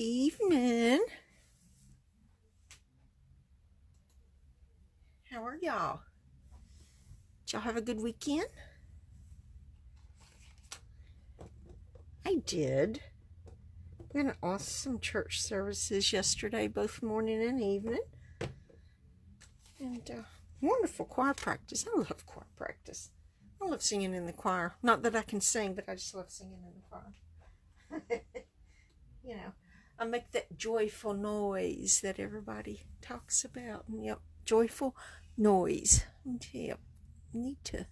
evening. How are y'all? Did y'all have a good weekend? I did. We had an awesome church services yesterday, both morning and evening. And wonderful choir practice. I love choir practice. I love singing in the choir. Not that I can sing, but I just love singing in the choir. You know, I make that joyful noise that everybody talks about. And yep, joyful noise. Yep, need to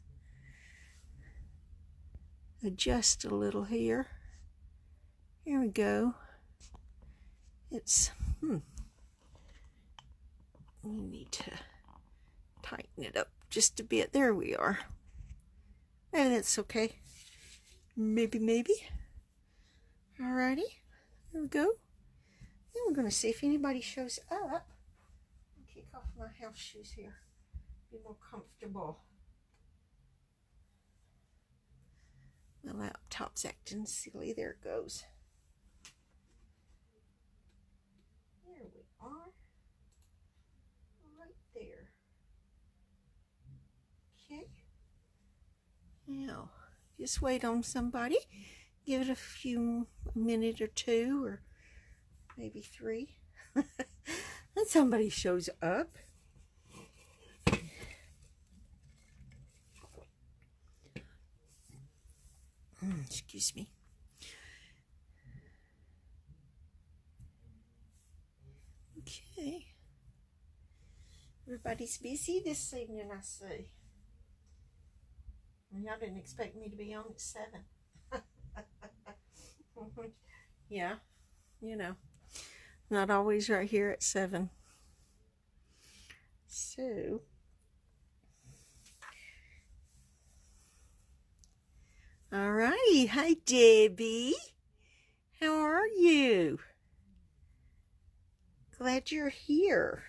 adjust a little here. Here we go. It's, we need to tighten it up just a bit. There we are. And that's okay. Maybe. Alrighty. There we go. Then we're going to see if anybody shows up. I'll kick off my house shoes here. Be more comfortable. My laptop's acting silly. There it goes. There we are. Right there. Okay. Now, just wait on somebody. Give it a minute or two, or maybe 3. And somebody shows up. Excuse me. Okay. Everybody's busy this evening, I see. Y'all didn't expect me to be on at 7. Yeah, you know, not always right here at 7. So, alrighty. Hi, Debbie. How are you? Glad you're here.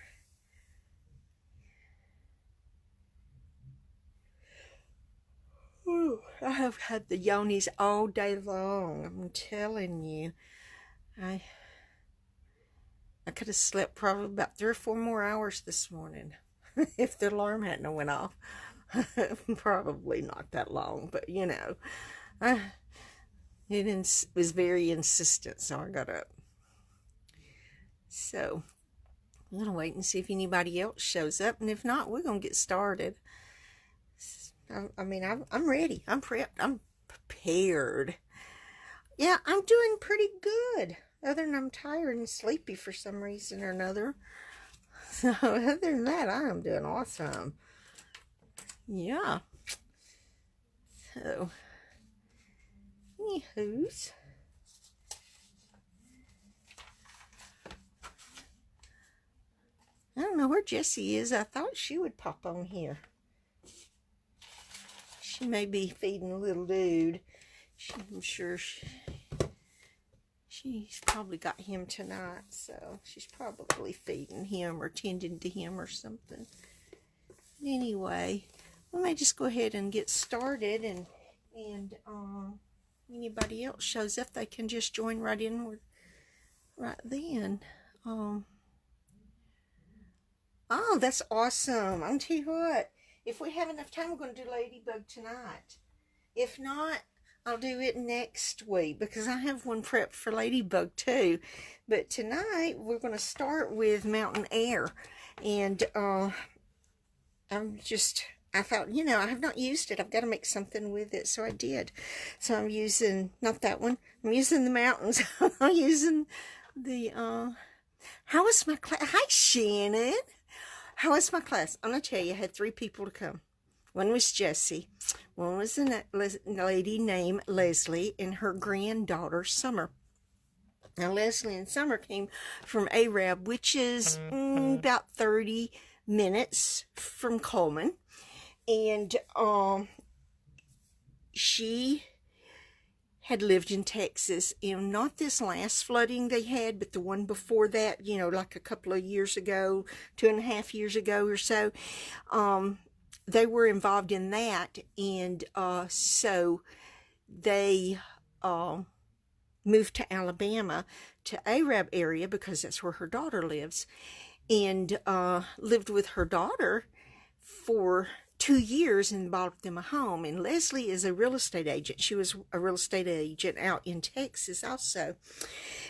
Ooh, I have had the yonies all day long. I'm telling you. I could have slept probably about 3 or 4 more hours this morning if the alarm hadn't went off. Probably not that long, but you know, it was very insistent, so I got up. So I'm gonna wait and see if anybody else shows up, and if not, we're gonna get started. I mean, I'm ready. I'm prepped. I'm prepared. Yeah, I'm doing pretty good. Other than I'm tired and sleepy for some reason or another. So, other than that, I am doing awesome. Yeah. So, anywho's. I don't know where Jessie is. I thought she would pop on here. She may be feeding a little dude. I'm sure she's probably got him tonight, so she's probably feeding him or tending to him or something. Anyway, we may just go ahead and get started, and anybody else shows up, they can just join right in with right then. Oh, that's awesome. I'm tell you what, if we have enough time, we're going to do Ladybug tonight. If not, I'll do it next week, because I have one prepped for Ladybug too. But tonight, we're going to start with Mountain Air. And I thought, you know, I have not used it. I've got to make something with it. So I did. So I'm using, not that one. I'm using the mountains. I'm using the, how was my class? Hi, Shannon. How was my class? I'm going to tell you, I had 3 people to come. One was Jessie. One was a lady named Leslie and her granddaughter, Summer. Now, Leslie and Summer came from Arab, which is about 30 minutes from Coleman. And she had lived in Texas, and not this last flooding they had, but the one before that, you know, like a couple of years ago, 2.5 years ago or so. They were involved in that, and so they moved to Alabama, to Arab area, because that's where her daughter lives, and lived with her daughter for 2 years and bought them a home. And Leslie is a real estate agent. She was a real estate agent out in Texas also.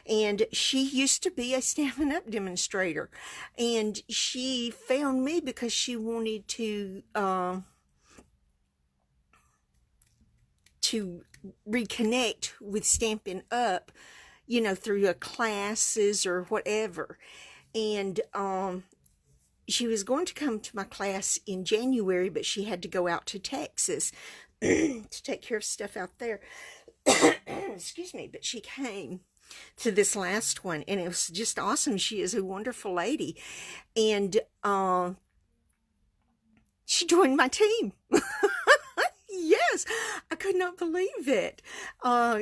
And she used to be a Stampin' Up demonstrator. And she found me because she wanted to reconnect with Stampin' Up, you know, through classes or whatever. And she was going to come to my class in January, but she had to go out to Texas to take care of stuff out there. Excuse me, but she came to this last one, and it was just awesome. She is a wonderful lady, and she joined my team. Yes, I could not believe it.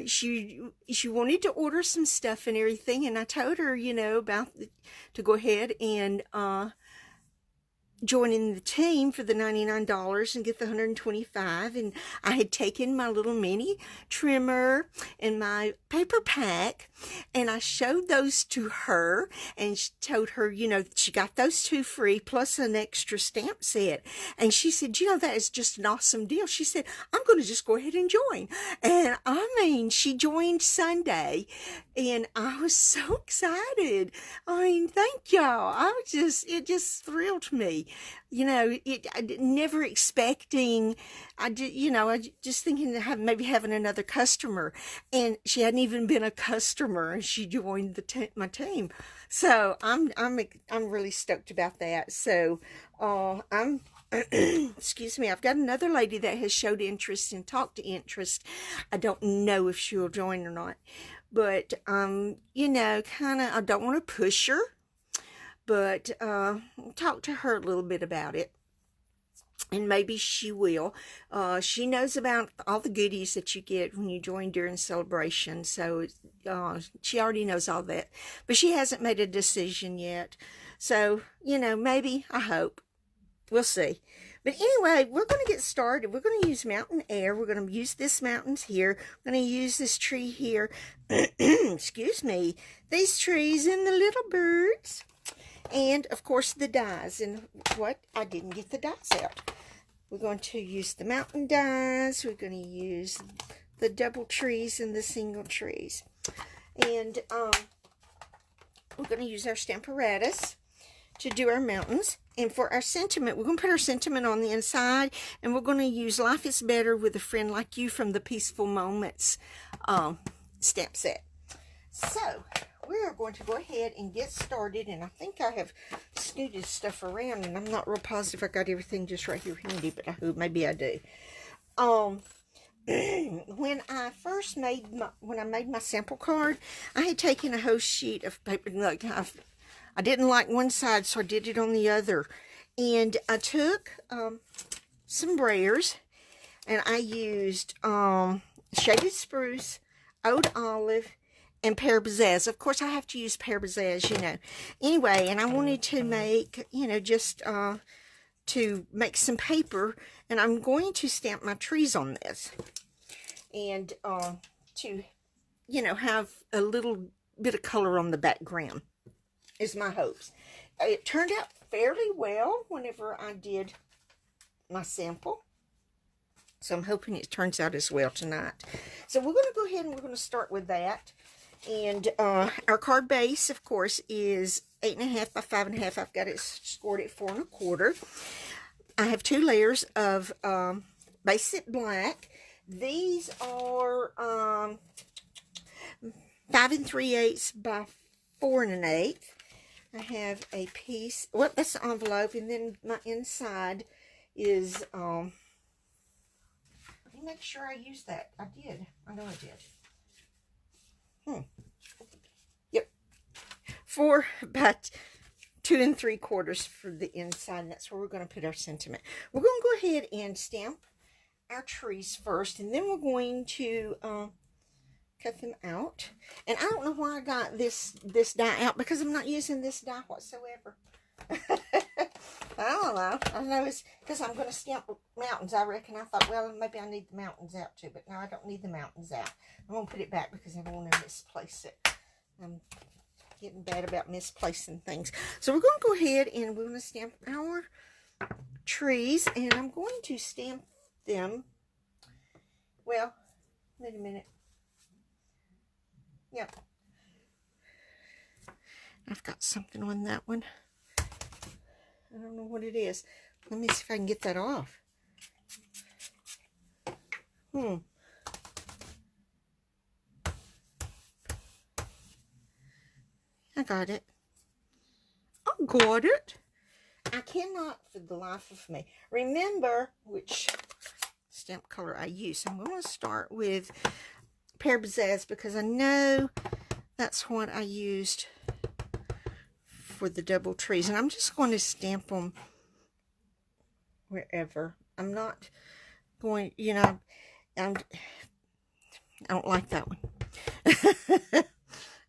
She wanted to order some stuff and everything, and I told her, you know, to go ahead and join in the team for the $99 and get the $125. And I had taken my little mini trimmer and my paper pack, and I showed those to her, and told her, you know, she got those 2 free plus an extra stamp set. And she said, you know, that is just an awesome deal. She said, I'm going to just go ahead and join. And I mean, she joined Sunday, and I was so excited. I mean, thank y'all. It just thrilled me. You know, never expecting, I just thinking to maybe having another customer, and she hadn't even been a customer, and she joined my team. So I'm really stoked about that. So I'm excuse me, I've got another lady that has showed interest and talked to interest. I don't know if she'll join or not, but you know, kind of, I don't want to push her, but talk to her a little bit about it, and maybe she will. She knows about all the goodies that you get when you join during celebration, so she already knows all that, but she hasn't made a decision yet. So, you know, maybe, I hope. We'll see. But anyway, we're going to get started. We're going to use Mountain Air. We're going to use this mountains here. We're going to use this tree here. Excuse me. These trees and the little birds. And, of course, the dies. And what? I didn't get the dies out. We're going to use the mountain dies. We're going to use the double trees and the single trees. And we're going to use our Stamparatus to do our mountains. And for our sentiment, we're going to put our sentiment on the inside. And we're going to use Life is Better with a Friend Like You from the Peaceful Moments stamp set. So, we are going to go ahead and get started, and I think I have scooted stuff around, and I'm not real positive I got everything just right here handy, but I hope maybe I do. When I made my sample card, I had taken a whole sheet of paper. Look, I didn't like one side, so I did it on the other, and I took some brayers, and I used Shaded Spruce, Oud Olive, and Pear Bazaaz. Of course, I have to use Pear Bazaaz, you know. Anyway, and I wanted to make, you know, just to make some paper, and I'm going to stamp my trees on this. And to, you know, have a little bit of color on the background is my hopes. It turned out fairly well whenever I did my sample. So I'm hoping it turns out as well tonight. So we're going to go ahead and we're going to start with that. And our card base, of course, is 8.5 by 5.5. I've got it scored at 4 1/4. I have 2 layers of basic black. These are 5 3/8 by 4 1/8. I have a piece. Well, that's the envelope, and then my inside is. Let me make sure I use that. I did. I know I did. Yep. 4 by 2 3/4 for the inside, and that's where we're going to put our sentiment. We're going to go ahead and stamp our trees first, and then we're going to cut them out. And I don't know why I got this die out, because I'm not using this die whatsoever. I don't know. I know it's because I'm going to stamp mountains. I reckon. I thought, well, maybe I need the mountains out too. But no, I don't need the mountains out. I'm going to put it back because I don't want to misplace it. I'm getting bad about misplacing things. So we're going to go ahead and we're going to stamp our trees. And I'm going to stamp them. Well, wait a minute. Yep. I've got something on that one. I don't know what it is. Let me see if I can get that off. I got it. I got it. I cannot, for the life of me, remember which stamp color I use. So I'm going to start with Pear Pizzazz because I know that's what I used for the double trees. And I'm just going to stamp them wherever. I'm not going, you know, I don't like that one.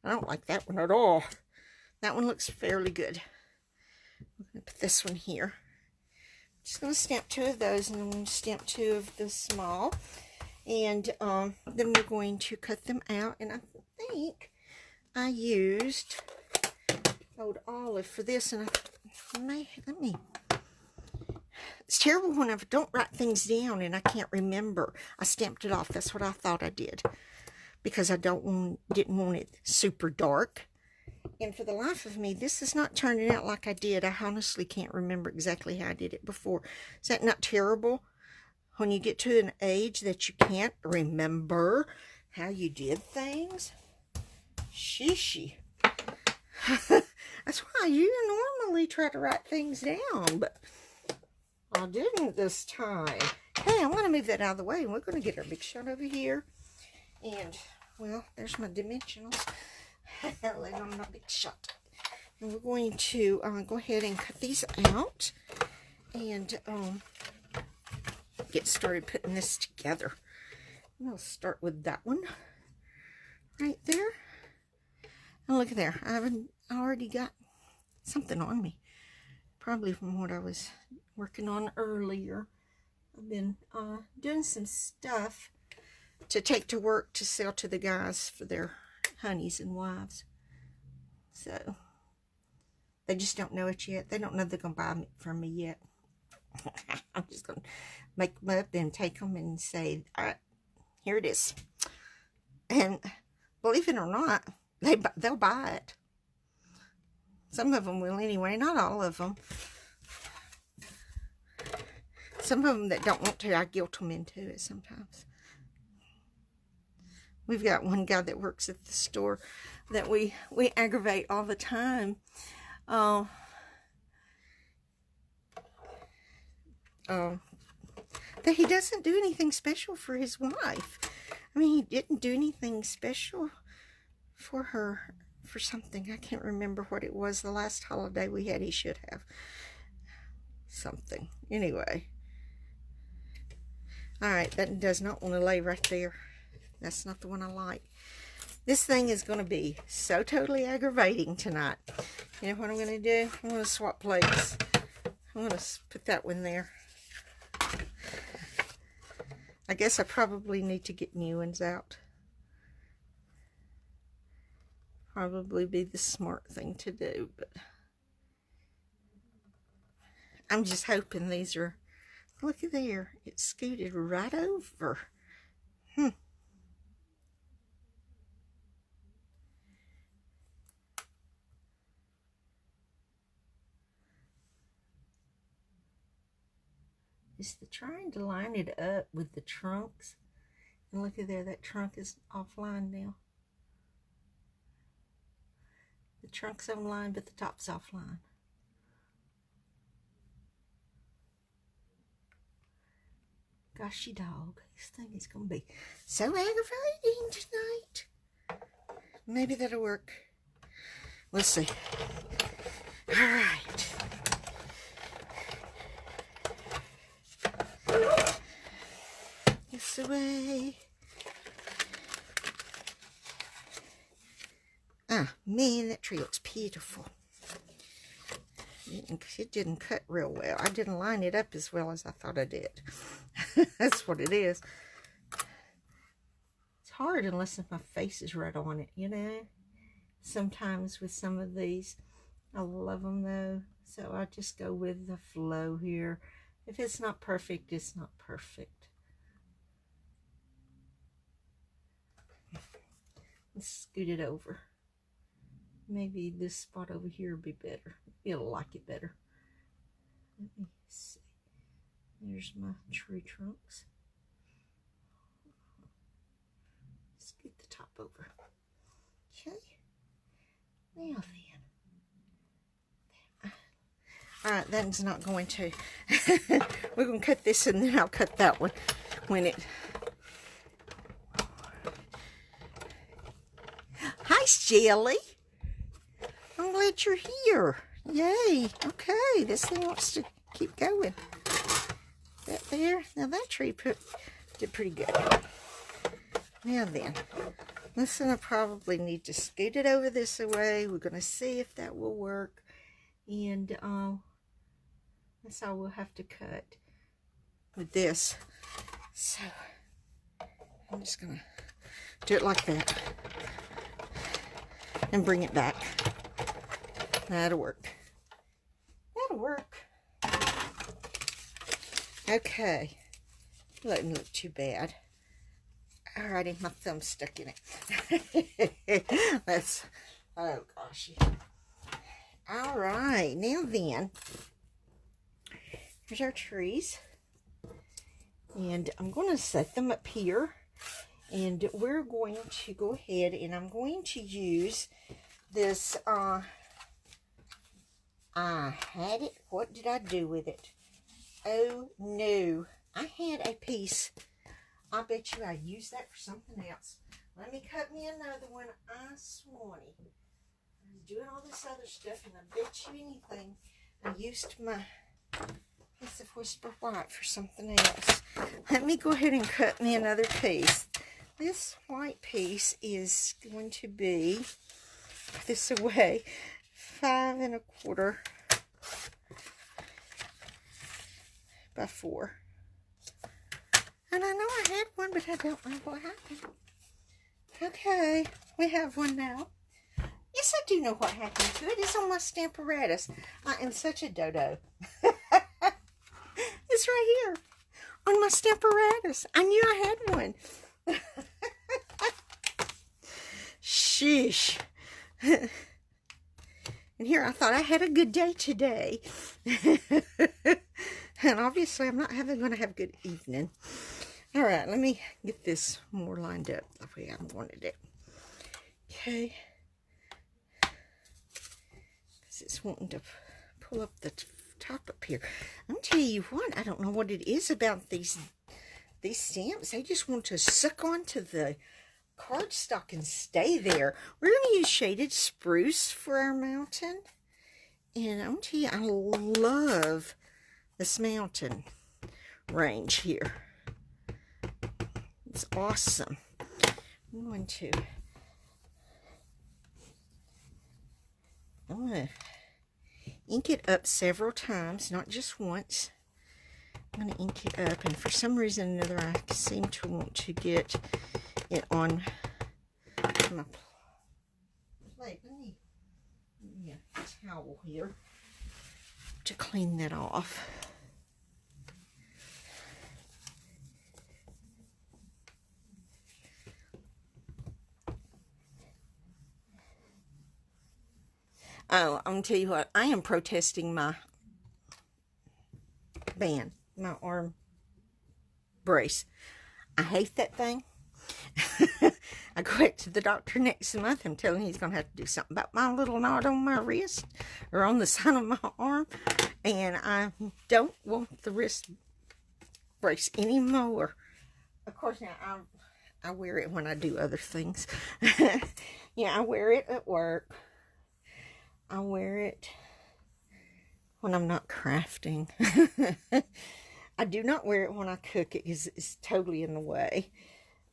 I don't like that one at all. That one looks fairly good. I'm going to put this one here. I'm just going to stamp 2 of those, and I'm going to stamp 2 of the small. And then we're going to cut them out. And I think I used Old Olive for this. And let me. It's terrible when I don't write things down and I can't remember. I stamped it off. That's what I thought I did. Because I didn't want it super dark. And for the life of me, this is not turning out like I did. I honestly can't remember exactly how I did it before. Is that not terrible? When you get to an age that you can't remember how you did things? Sheesh. That's why you normally try to write things down, but I didn't this time. Hey, I'm going to move that out of the way, and we're going to get our big shot over here. And, well, there's my dimensionals. Lay on my big shot. And we're going to go ahead and cut these out and get started putting this together. I'm going to start with that one right there. And look at there. I already got something on me. Probably from what I was working on earlier. I've been doing some stuff to take to work to sell to the guys for their honeys and wives. So they just don't know it yet. They don't know they're going to buy it from me yet. I'm just going to make them up and take them and say, all right, here it is. And believe it or not, they'll buy it. Some of them will anyway, not all of them. Some of them that don't want to, I guilt them into it sometimes. We've got one guy that works at the store that we aggravate all the time. That he doesn't do anything special for his wife. I mean, he didn't do anything special for her for something. I can't remember what it was. The last holiday we had, he should have something. Anyway. Alright, that does not want to lay right there. That's not the one I like. This thing is going to be so totally aggravating tonight. You know what I'm going to do? I'm going to swap plates. I'm going to put that one there. I guess I probably need to get new ones out. Probably be the smart thing to do, but I'm just hoping these are, look at there, it scooted right over. Is trying to line it up with the trunks. And look at there, that trunk is offline now. The trunk's online, but the top's offline. Goshy dog, this thing is going to be so aggravating tonight. Maybe that'll work. We'll see. All right. This away. Ah, man, that tree looks beautiful. it didn't cut real well. I didn't line it up as well as I thought I did. That's what it is. It's hard unless my face is right on it, you know. Sometimes with some of these, I love them though. So I just go with the flow here. If it's not perfect, it's not perfect. Let's scoot it over. Maybe this spot over here will be better. It'll like it better. Let me see. There's my tree trunks. Scoot the top over. Okay. Now then. Alright, that's not going to. We're going to cut this and then I'll cut that one when it. Hi, Jelly. I'm glad you're here. Yay. Okay, this thing wants to keep going. That there. Now that tree did pretty good. Now then. Listen, I probably need to scoot it over this way. We're going to see if that will work. And that's all we'll have to cut with this. So, I'm just going to do it like that. And bring it back. That'll work. That'll work. Okay. Doesn't look too bad. Alrighty, my thumb's stuck in it. Let's, oh gosh. Alright, now then, here's our trees. And I'm going to set them up here. And we're going to go ahead and I'm going to use this, I had it. What did I do with it? Oh no. I had a piece. I bet you I used that for something else. Let me cut me another one. I swanny. I was doing all this other stuff and I bet you anything I used my piece of Whisper White for something else. Let me go ahead and cut me another piece. This white piece is going to be, put this away, 5 1/4 by 4. And I know I had one, but I don't know what happened. Okay, we have one now. Yes, I do know what happened to it. It's on my Stamparatus. I am such a dodo. It's right here on my Stamparatus. I knew I had one. Sheesh. And here I thought I had a good day today. And obviously I'm not going to have a good evening. All right, let me get this more lined up the way I wanted it. Okay. Because it's wanting to pull up the top up here. I'm going to tell you what, I don't know what it is about these stamps. They just want to suck onto the cardstock and stay there. We're going to use Shaded Spruce for our mountain. And I'm going to tell you, I love this mountain range here. It's awesome. I'm going to ink it up several times, not just once. I'm going to ink it up, and for some reason or another, I seem to want to get it on my plate. Let me get a towel here to clean that off. Oh, I'm going to tell you what, I am protesting my band, my arm brace. I hate that thing. I go back to the doctor next month. I'm telling him he's going to have to do something about my little knot on my wrist or on the side of my arm. And I don't want the wrist brace anymore. Of course, now I wear it when I do other things. Yeah, I wear it at work. I wear it when I'm not crafting. I do not wear it when I cook. It's totally in the way.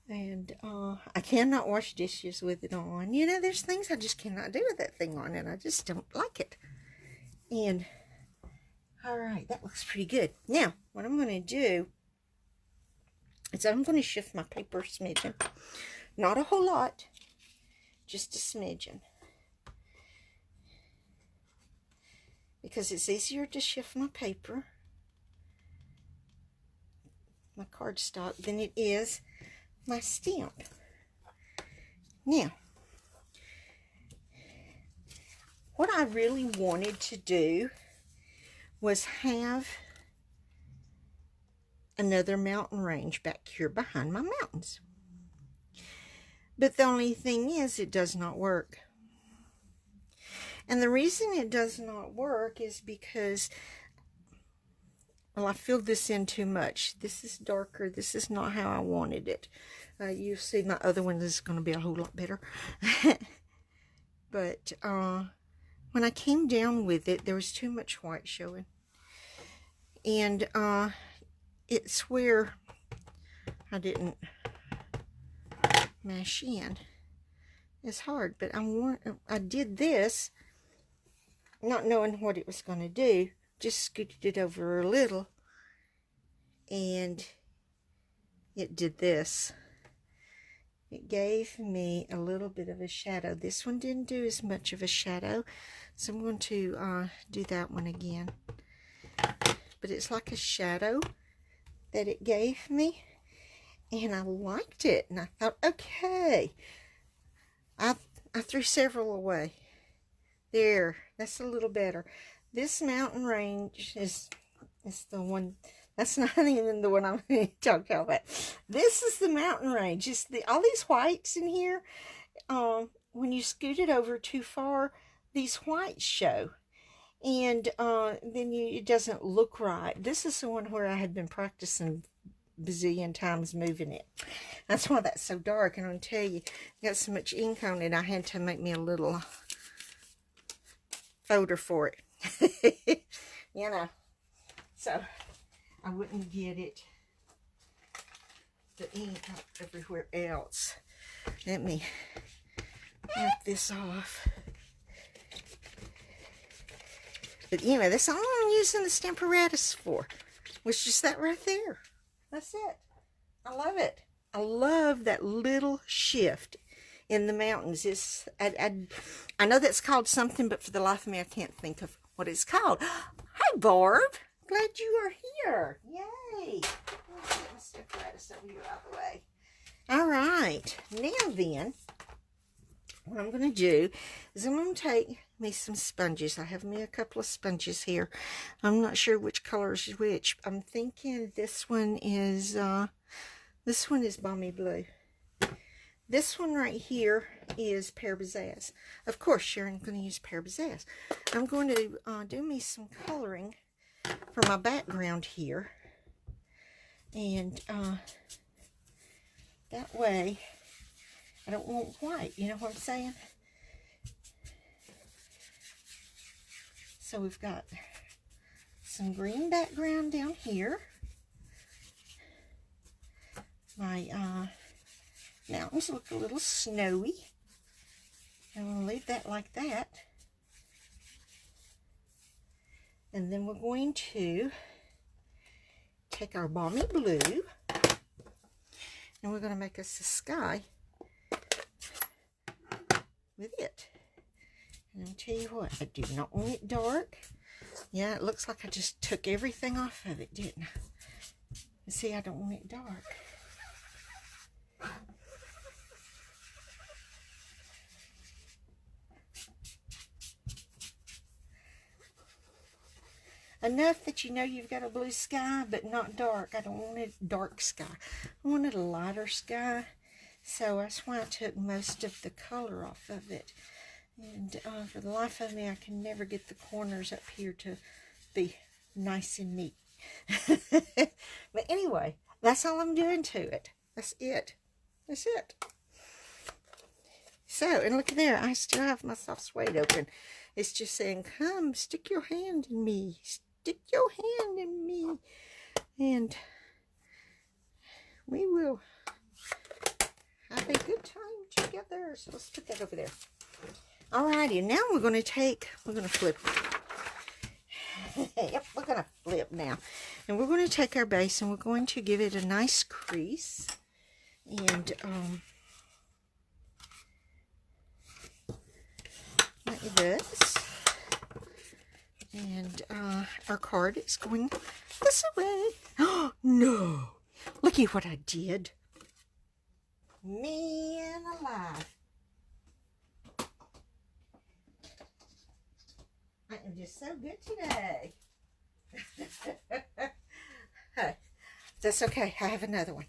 And I cannot wash dishes with it on. You know, there's things I just cannot do with that thing on, and I just don't like it. And All right, that looks pretty good. Now, what I'm going to do is I'm going to shift my paper a smidgen. Not a whole lot, just a smidgen. Because it's easier to shift my paper, my cardstock, than it is my stamp. Now, what I really wanted to do was have another mountain range back here behind my mountains. But the only thing is, it does not work. And the reason it does not work is because, well, I filled this in too much. This is darker. This is not how I wanted it. You see my other one is going to be a whole lot better. But when I came down with it, there was too much white showing. And it's where I didn't mash in. It's hard, but I did this not knowing what it was going to do. Just scooted it over a little, and it did this. It gave me a little bit of a shadow. This one didn't do as much of a shadow, so I'm going to do that one again. But it's like a shadow that it gave me, and I liked it, and I thought, okay. I threw several away. There, that's a little better. This mountain range is the one. That's not even the one I'm going to talk about. This is the mountain range. It's all these whites in here. When you scoot it over too far, these whites show, and then it doesn't look right. This is the one where I had been practicing bazillion times moving it. That's why that's so dark. And I'll tell you, I got so much ink on it, I had to make me a little folder for it. You know, so I wouldn't get it, the ink up everywhere else. Let me wipe this off. But anyway, that's all I'm using the Stamparatus for. Was just that right there. That's it. I love it. I love that little shift in the mountains. I know that's called something, but for the life of me, I can't think of what it's called. Hi, Barb. Glad you are here. Yay. Let's get my Stamparatus over here out of the way. All right. Now then, what I'm going to do is I'm going to take me some sponges. I have me a couple of sponges here. I'm not sure which color is which. I'm thinking this one is Balmy Blue. This one right here is Pear Bazaaz. Of course, Sharon's going to use Pear Bazaaz. I'm going to do me some coloring for my background here. And that way, I don't want white. You know what I'm saying? So we've got some green background down here. My mountains look a little snowy. I'm going to leave that like that. And then we're going to take our Balmy Blue, and we're going to make us a sky with it. And I'll tell you what, I do not want it dark. Yeah, it looks like I just took everything off of it, didn't I? You see, I don't want it dark. Enough that you know you've got a blue sky, but not dark. I don't want a dark sky. I wanted a lighter sky. So that's why I took most of the color off of it. And for the life of me, I can never get the corners up here to be nice and neat. But anyway, that's all I'm doing to it. That's it. That's it. So, and look there, I still have my soft suede open. It's just saying, come, stick your hand in me. Stick your hand in me. And we will have a good time together. So let's put that over there. Alrighty, now we're going to flip Yep, we're going to flip now. And we're going to take our base and we're going to give it a nice crease. And like this. And our card is going this way. Oh, no. Look at what I did. Man alive. I am just so good today. Hey, that's okay. I have another one.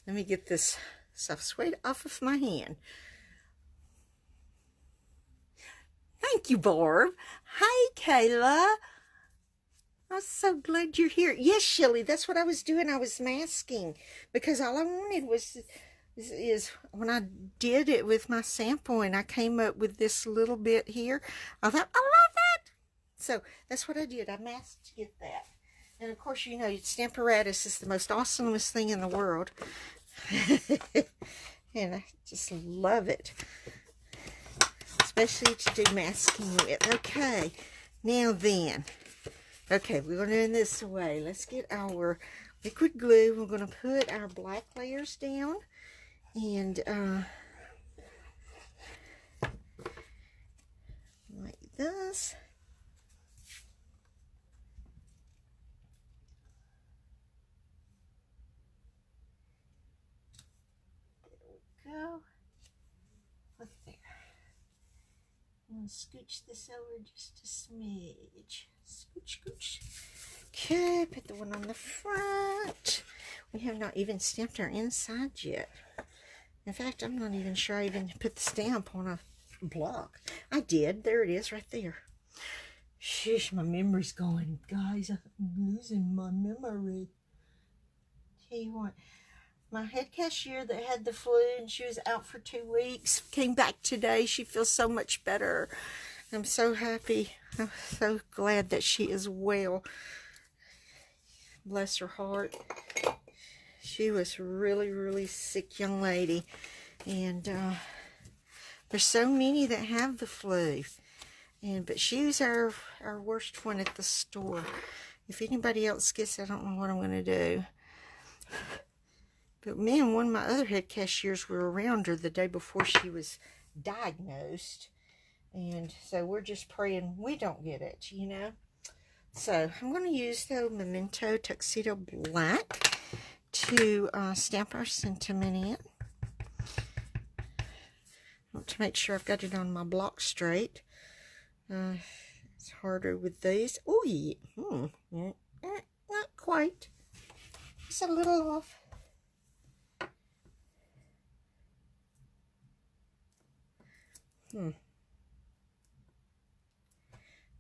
Let me get this stuff straight off of my hand. Thank you, Barb. Hi, Kayla. I'm so glad you're here. Yes, Shelly, that's what I was doing. I was masking because all I wanted was is when I did it with my sample and I came up with this little bit here, I thought, I love that. So that's what I did. I masked to get that. And of course, you know, Stamparatus is the most awesomest thing in the world. And I just love it. Especially to do masking with. Okay, now then. Okay, we're going to do this away. Let's get our liquid glue. We're going to put our black layers down. And like this. There we go. Look there. I'm going to scooch this over just a smidge. Scooch, scooch. Okay, put the one on the front. We have not even stamped our inside yet. In fact, I'm not even sure I even put the stamp on a block. I did. There it is right there. Sheesh, my memory's going. Guys, I'm losing my memory. Tell you what, my head cashier that had the flu and she was out for 2 weeks came back today. She feels so much better. I'm so happy. I'm so glad that she is well. Bless her heart. She was really, really sick young lady. And there's so many that have the flu. But she was our worst one at the store. If anybody else gets it, I don't know what I'm going to do. But me and one of my other head cashiers were around her the day before she was diagnosed. And so we're just praying we don't get it, you know. So I'm going to use the Memento Tuxedo Black to stamp our sentiment in. I want to make sure I've got it on my block straight. It's harder with these. Oh, yeah. Not quite. Just a little off. Let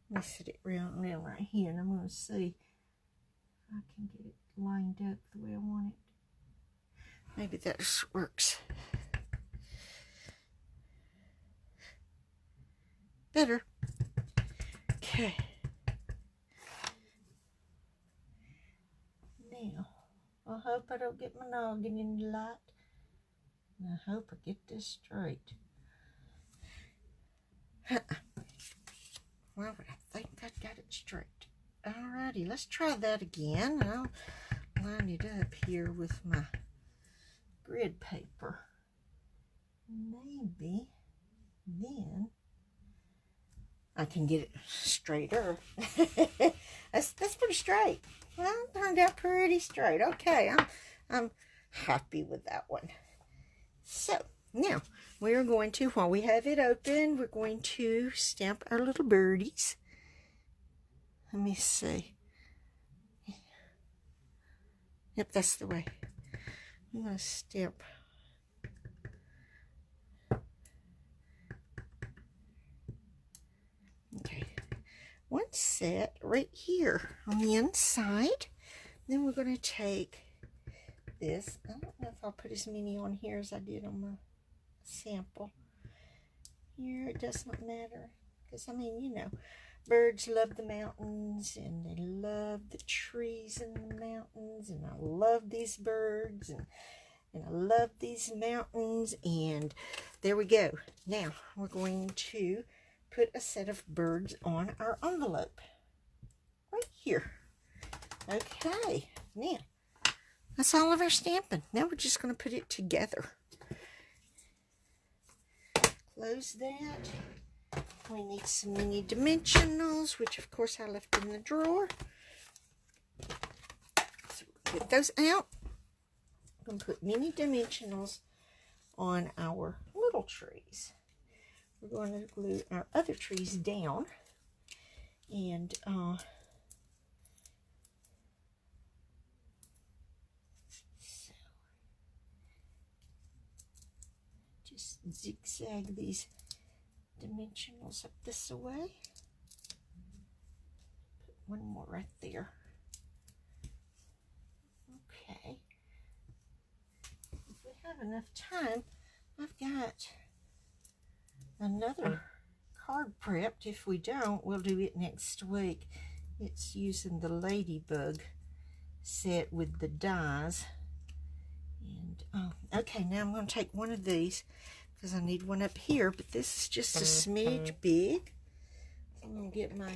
me set it around right here, and I'm going to see if I can get it lined up the way I want it. Maybe that works better. Okay. Now, I hope I don't get my noggin in the light. And I hope I get this straight. Well, but I think I got it straight. Alrighty, let's try that again. I'll line it up here with my grid paper. Maybe then I can get it straighter. That's pretty straight. Well, it turned out pretty straight. Okay, I'm happy with that one. So now we are going to, while we have it open, we're going to stamp our little birdies. Let me see. Yep, that's the way. I'm going to stamp. Okay. One set right here on the inside. Then we're going to take this. I don't know if I'll put as many on here as I did on my sample. Here, it does not matter. Because, I mean, you know, birds love the mountains, and they love the trees in the mountains, and I love these birds, and I love these mountains, and there we go. Now, we're going to put a set of birds on our envelope. Right here. Okay, now, that's all of our stamping. Now we're just going to put it together. Close that. We need some mini dimensionals, which of course I left in the drawer. So get those out. I'm going to put mini dimensionals on our little trees. We're going to glue our other trees down. And so just zigzag these dimensionals up this way. Put one more right there. Okay. If we have enough time, I've got another card prepped. If we don't, we'll do it next week. It's using the Ladybug set with the dies. And okay, now I'm going to take one of these because I need one up here, but this is just a smidge big. I'm going to get my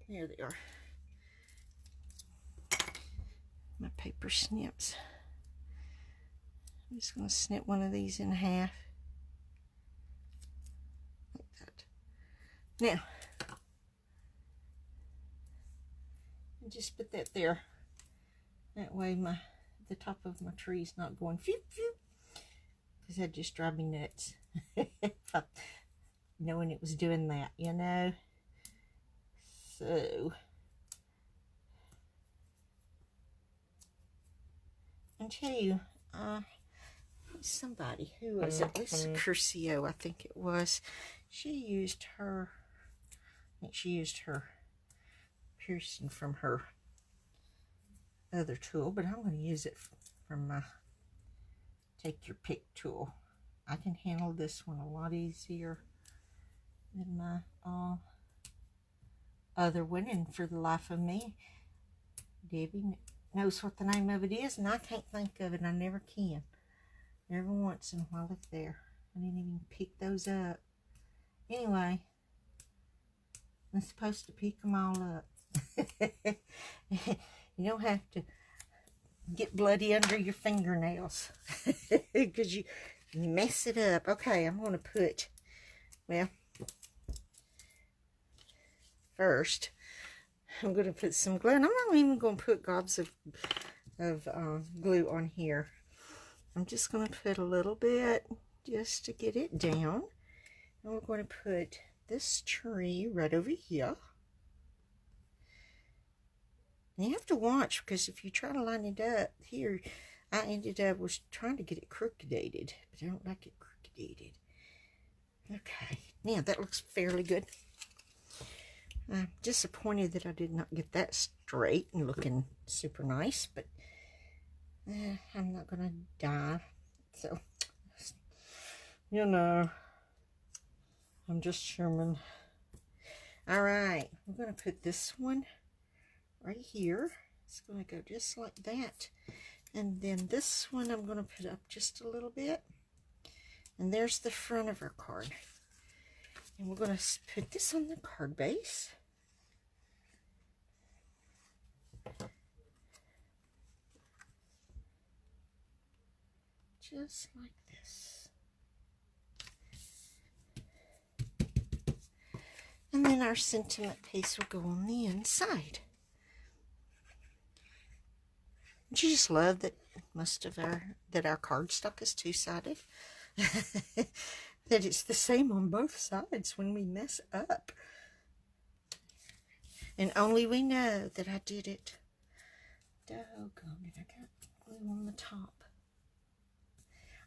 there they are, my paper snips. I'm just going to snip one of these in half. Like that. Now, just put that there. That way the top of my tree is not going phew phew. Because that'd just drive me nuts. Knowing it was doing that, you know. So, I tell you, somebody, who was it? Lisa Curcio, I think it was. She used her, I think she used her piercing from her other tool, but I'm going to use it from my take your pick tool. I can handle this one a lot easier than my other one, and for the life of me, Debbie knows what the name of it is, and I can't think of it. I never can. Every once in a while, look there. I didn't even pick those up. Anyway, I'm supposed to pick them all up. You don't have to get bloody under your fingernails because you mess it up. Okay, I'm going to put, well, first I'm going to put some glue, and I'm not even going to put gobs of glue on here. I'm just going to put a little bit just to get it down. And we're going to put this tree right over here. And you have to watch, because if you try to line it up here, I ended up was trying to get it crooked-dated, but I don't like it crooked-dated. Okay, now that looks fairly good. I'm disappointed that I did not get that straight and looking super nice, but I'm not going to die. So, you know, I'm just Sherman. All right, we're going to put this one right here. It's going to go just like that. And then this one I'm going to put up just a little bit. And there's the front of our card. And we're going to put this on the card base. Just like this. And then our sentiment piece will go on the inside. Don't you just love that most of our cardstock is two-sided? That it's the same on both sides when we mess up. And only we know that I did it. Doggone it, I got glue on the top.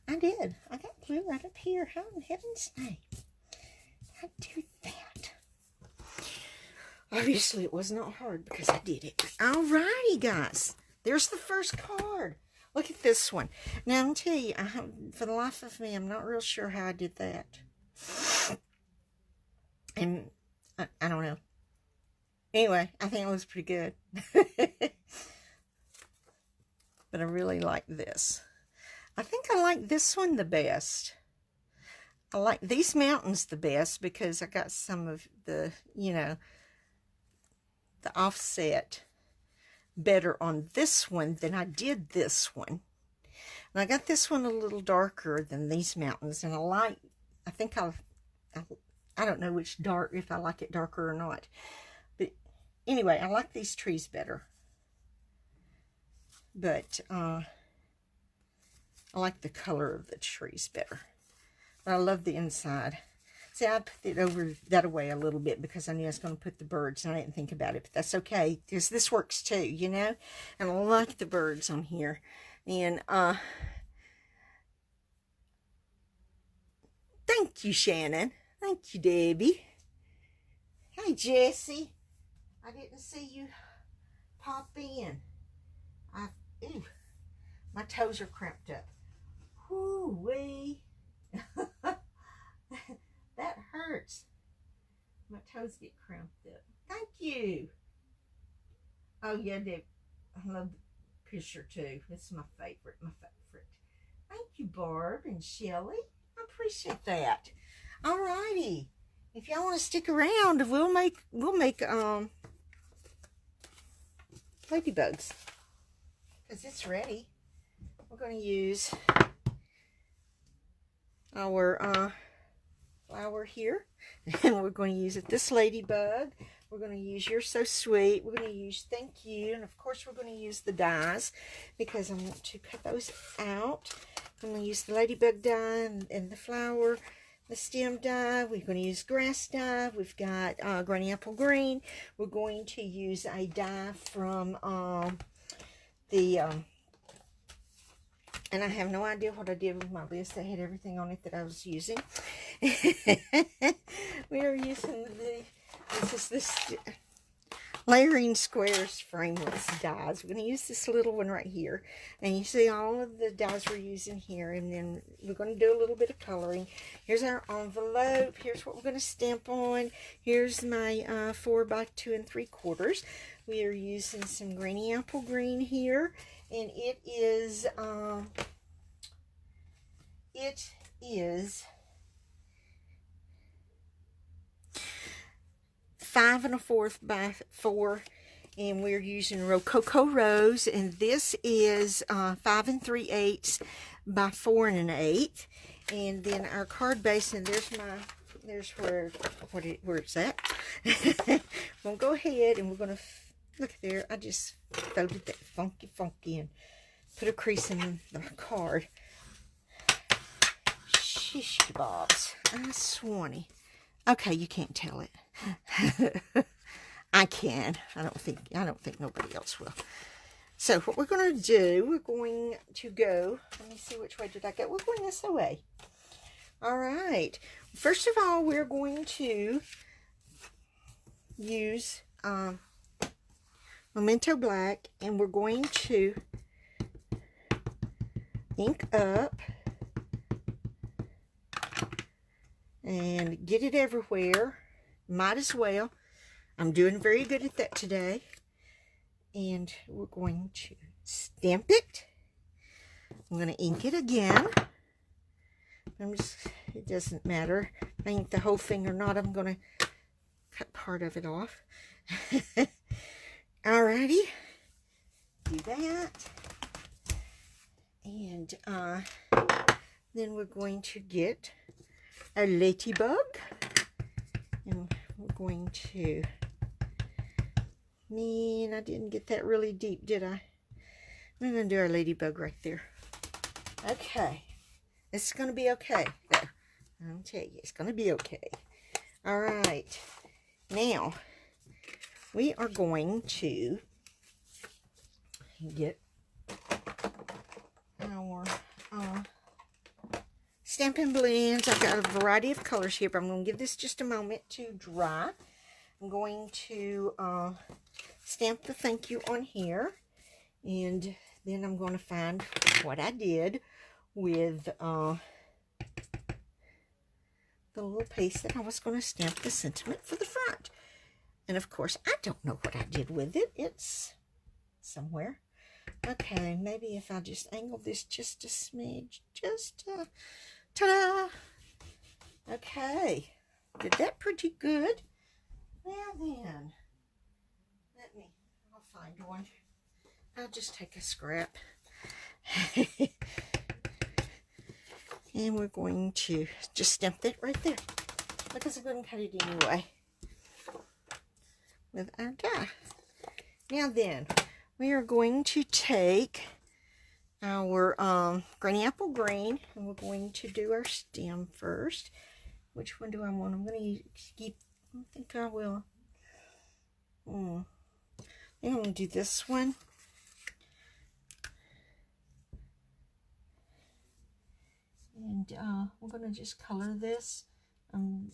I did. I got glue right up here. How in heaven's name did I do that? Obviously, it was not hard because I did it. Alrighty, guys. There's the first card. Look at this one. Now, I'll tell you, for the life of me, I'm not real sure how I did that. And I don't know. Anyway, I think it was pretty good. But I really like this. I think I like this one the best. I like these mountains the best because I got some of the, you know, the offset better on this one than I did this one. And I got this one a little darker than these mountains, and I think I don't know which dark, if I like it darker or not. But anyway, I like these trees better. But I like the color of the trees better. But I love the inside. See, I put it over that away a little bit because I knew I was going to put the birds, and I didn't think about it. But that's okay, because this works too, you know? And I like the birds on here. And thank you, Shannon. Thank you, Debbie. Hey, Jessie. I didn't see you pop in. Ooh, my toes are cramped up. Whoo-wee. That hurts. My toes get cramped up. Thank you. Oh, yeah, Deb. I love the picture, too. This is my favorite. Thank you, Barb and Shelly. I appreciate that. All righty. If y'all want to stick around, we'll make ladybugs. Because it's ready. We're going to use our flower here. And we're going to use this ladybug. We're going to use You're So Sweet. We're going to use Thank You. And of course we're going to use the dies because I want to cut those out. I'm going to use the ladybug die and the flower, the stem die. We're going to use grass dye. We've got granny apple green. We're going to use a dye from and I have no idea what I did with my list. I had everything on it that I was using. We are using this Layering Squares frameless dies. We're going to use this little one right here. And you see all of the dies we're using here. And then we're going to do a little bit of coloring. Here's our envelope. Here's what we're going to stamp on. Here's my 4 by 2 3/4. We are using some granny apple green here. And it is 5 1/4 by 4, and we're using Rococo Rose, and this is 5 3/8 by 4 1/8, and then our card base, and there's where it's at. We'll go ahead and we're gonna look there. I just folded that funky and put a crease in the card. Shish kebabs. I swanny. Okay, you can't tell it. I can. I don't think nobody else will. So what we're going to do, we're going to go, let me see which way did I go. We're going this way. All right. First of all, we're going to use Memento Black, and we're going to ink up and get it everywhere. Might as well. I'm doing very good at that today. And we're going to stamp it. I'm going to ink it again. It doesn't matter. I ink the whole thing or not. I'm going to cut part of it off. Alrighty. Do that. And then we're going to get a ladybug. And we're going to... Man, I didn't get that really deep, did I? We're going to do our ladybug right there. Okay. It's going to be okay. There. I'll tell you, it's going to be okay. All right. Now, we are going to get our Stampin' Blends. I've got a variety of colors here, but I'm going to give this just a moment to dry. I'm going to stamp the thank you on here, and then I'm going to find what I did with the little piece that I was going to stamp the sentiment for the front. And of course, I don't know what I did with it. It's somewhere. Okay, maybe if I just angle this just a smidge, just ta-da! Okay, did that pretty good. Now then, I'll find one. I'll just take a scrap. And we're going to just stamp that right there, because I'm going to cut it anyway with our die. Now then, we are going to take our granny apple green, and we're going to do our stem first. Which one do I want? I'm going to keep, I think I will. I think I'm going to do this one. And we're going to just color this. I'm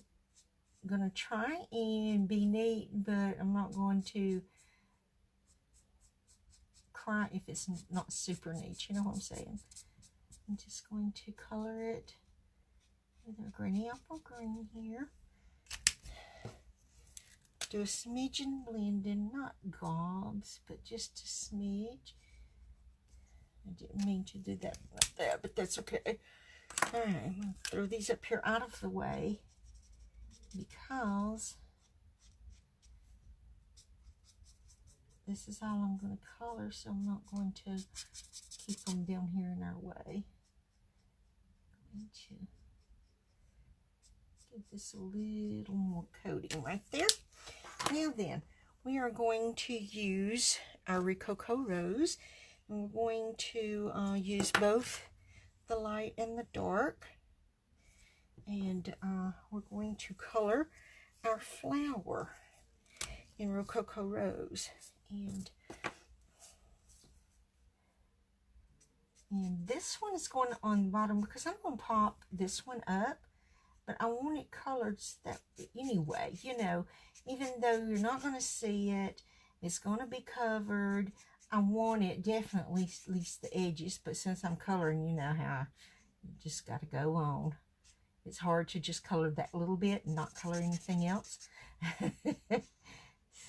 going to try and be neat, but I'm not going to cry if it's not super neat. You know what I'm saying? I'm just going to color it with our granny apple green here. Do a smidgen blending, not gobs, but just a smidge. I didn't mean to do that like that, but that's okay. Alright, I'm going to throw these up here out of the way, because this is all I'm going to color, so I'm not going to keep them down here in our way. I'm going to give this a little more coating right there. Now then, we are going to use our Rococo Rose, and we're going to use both the light and the dark, and we're going to color our flower in Rococo Rose, and this one is going on the bottom because I'm going to pop this one up, but I want it colored that anyway, you know, even though you're not going to see it, it's going to be covered. I want it definitely at least the edges, but since I'm coloring, you know how you just got to go on. It's hard to just color that little bit and not color anything else.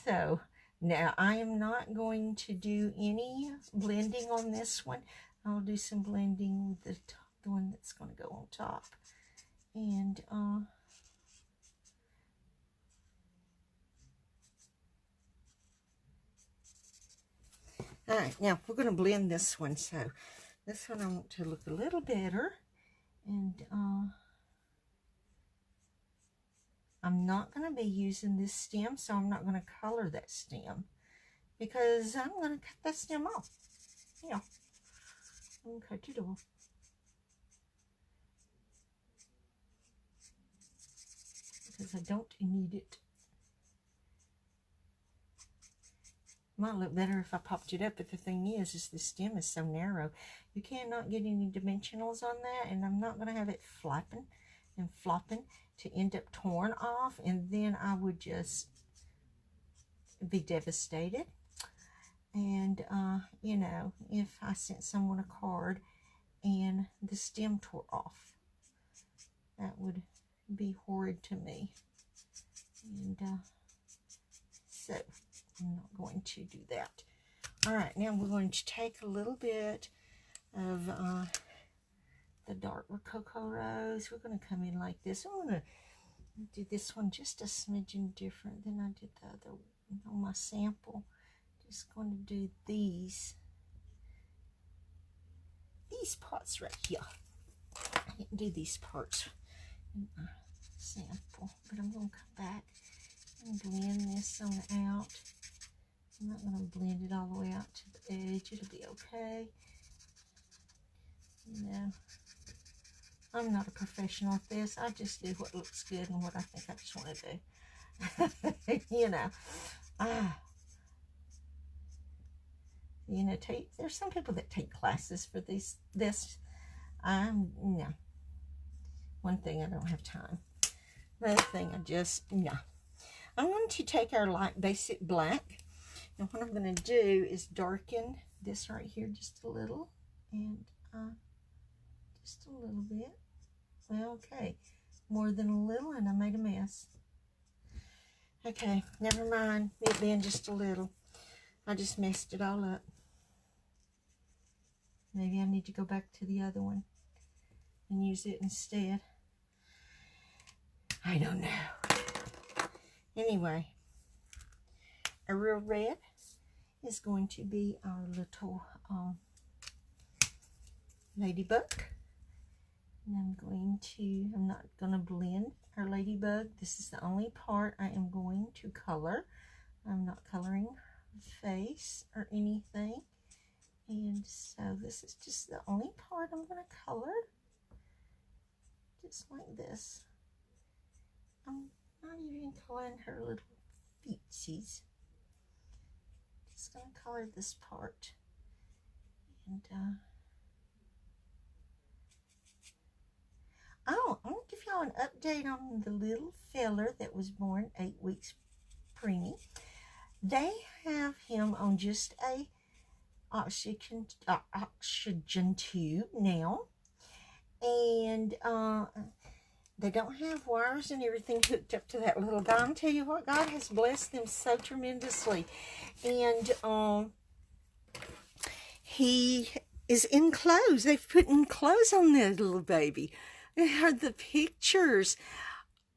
So now I am not going to do any blending on this one. I'll do some blending with the one that's going to go on top. And all right, now we're going to blend this one. So this one I want to look a little better, and I'm not going to be using this stem, so I'm not going to color that stem, because I'm going to cut that stem off. Yeah, I'm going to cut it off. Because I don't need it. Might look better if I popped it up, but the thing is the stem is so narrow. You cannot get any dimensionals on that, and I'm not going to have it flapping and flopping to end up torn off, and then I would just be devastated. And you know, if I sent someone a card and the stem tore off, that would be horrid to me. And so I'm not going to do that. All right, now we're going to take a little bit of the dark Rococo Rose. We're going to come in like this. I'm going to do this one just a smidgen different than I did the other on my sample. Just going to do these parts right here. I didn't do these parts in my sample, but I'm going to come back and blend this on out. I'm not going to blend it all the way out to the edge. It'll be okay. You know, I'm not a professional at this. I just do what looks good and what I think I just want to do. You know, you know, there's some people that take classes for this. No. One thing, I don't have time. Another thing, no. I'm going to take our light basic black, and what I'm going to do is darken this right here just a little, and just a little bit. Well, okay, more than a little, and I made a mess. Okay, never mind it being just a little. I just messed it all up. Maybe I need to go back to the other one and use it instead. I don't know. Anyway, a real red is going to be our little ladybug. And I'm not going to blend our ladybug. This is the only part I am going to color. I'm not coloring the face or anything. And so this is just the only part I'm going to color. Just like this. I'm not even coloring her little feetsies. Just going to color this part. And oh, I want to give y'all an update on the little feller that was born 8 weeks preemie. They have him on just a oxygen tube now, and they don't have wires and everything hooked up to that little guy. I'll tell you what, God has blessed them so tremendously. And he is in clothes. They've put in clothes on that little baby. And the pictures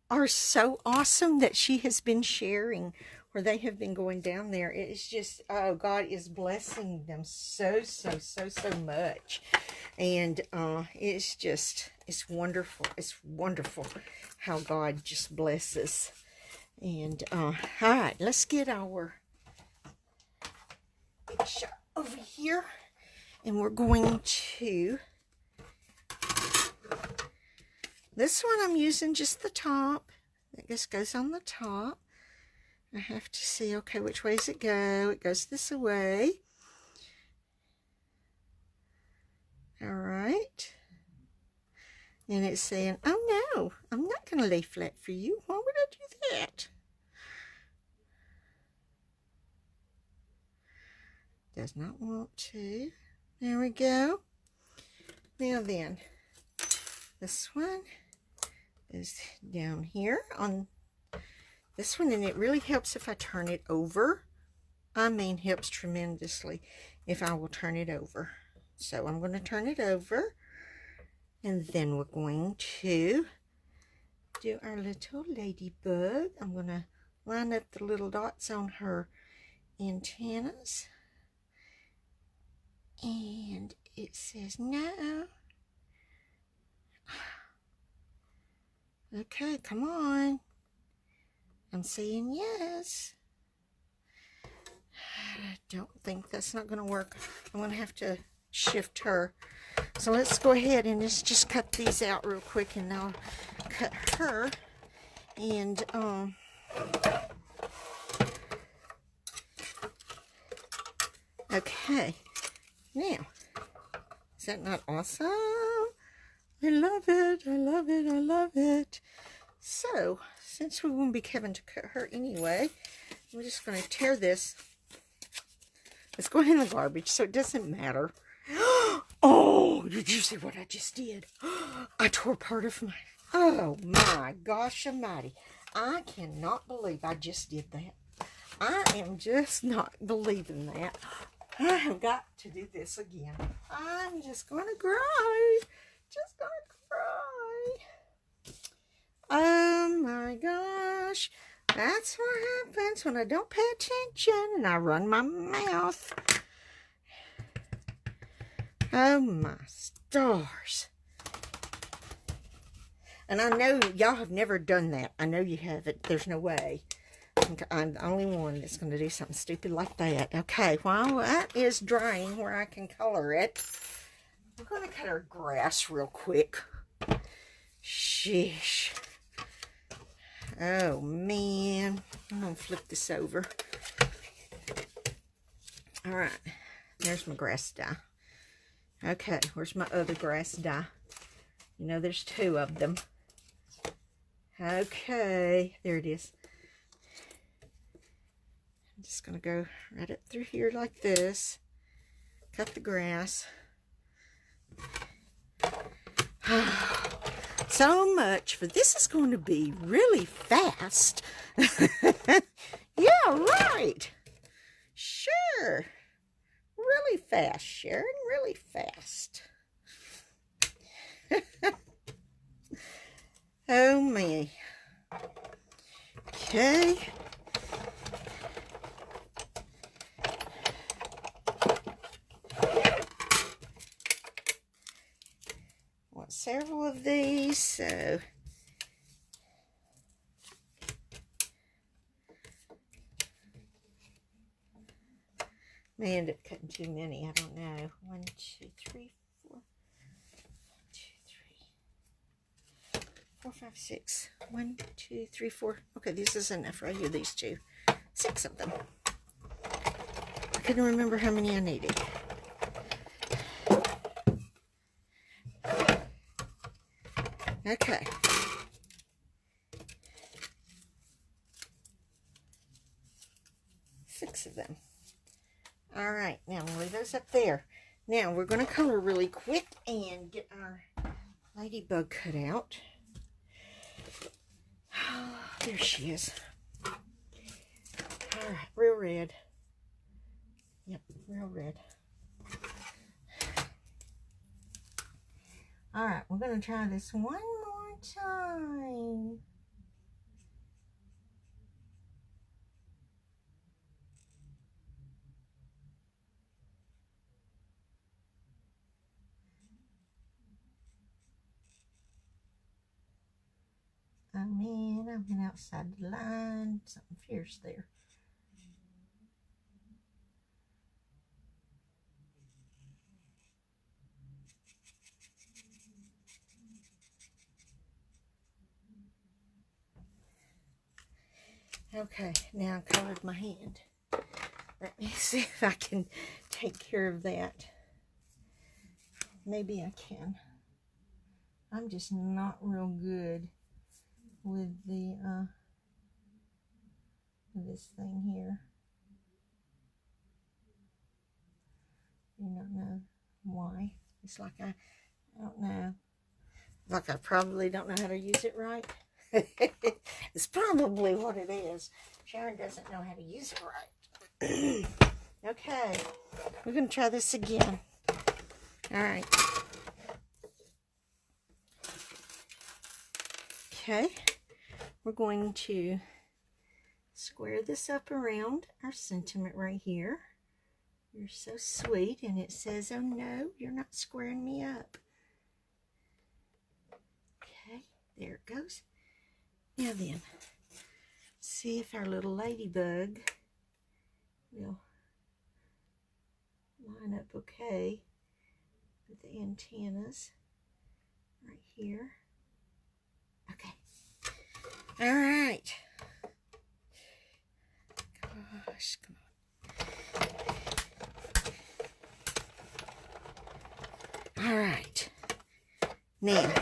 are so awesome that she has been sharing, where they have been going down there. It's just, oh, God is blessing them so much. And it's wonderful. It's wonderful how God just blesses. And all right, let's get our picture over here. And we're going to, this one I'm using just the top. That just goes on the top. I have to see, okay, which way does it go? It goes this way. All right. And it's saying, oh no, I'm not going to lay flat for you. Why would I do that? Does not want to. There we go. Now then, this one is down here on this one, and it really helps if I turn it over. I mean, helps tremendously if I will turn it over. So I'm going to turn it over, and then we're going to do our little ladybug. I'm going to line up the little dots on her antennas, and it says no. Okay, come on. I'm saying yes. I don't think that's not going to work. I'm going to have to shift her. So let's go ahead and just cut these out real quick, and I'll cut her. And okay. Now, is that not awesome? I love it. I love it. I love it. So, since we won't be having to cut her anyway, we're just going to tear this. Let's go in the garbage so it doesn't matter. Oh, did you see what I just did? I tore part of my... Oh my gosh almighty. I cannot believe I just did that. I am just not believing that. I have got to do this again. I'm just going to cry. Just going to cry. Oh my gosh. That's what happens when I don't pay attention and I run my mouth. Oh my stars. And I know y'all have never done that. I know you haven't. There's no way. I'm the only one that's going to do something stupid like that. Okay, while that is drying where I can color it, I'm going to cut our grass real quick. Sheesh. Oh, man. I'm going to flip this over. All right. There's my grass dye. Okay, where's my other grass dye? You know, there's two of them. Okay, there it is. I'm just going to go right up through here like this. Cut the grass. So much for this is going to be really fast. Yeah, right. Sure. Really fast, Sharon. Really fast. Oh, me. Okay. Want several of these, so may end up cutting too many. I don't know. 1, 2, 3, 4. 1, 2, 3, 4, 5, 6. 1, 2, 3, 4. Okay, this is enough right here. These two, 6 of them. I couldn't remember how many I needed. Okay. Six of them. All right, now we'll leave those up there. Now we're going to color really quick and get our ladybug cut out. Oh, there she is. All right, real red. Yep, real red. All right, we're going to try this one more time. Oh man, I went outside the line. Something fierce there. Okay, now I colored my hand. Let me see if I can take care of that. Maybe I can. I'm just not real good with the this thing here. You don't know why. It's like I don't know. Like I probably don't know how to use it right. It's probably what it is. Sharon doesn't know how to use it right. Okay, we're going to try this again. All right. Okay, we're going to square this up around our sentiment right here. You're so sweet, and it says, oh no, you're not squaring me up. Okay, there it goes. Now then, see if our little ladybug will line up okay with the antennas right here. Okay. All right. Gosh, come on. All right. Now,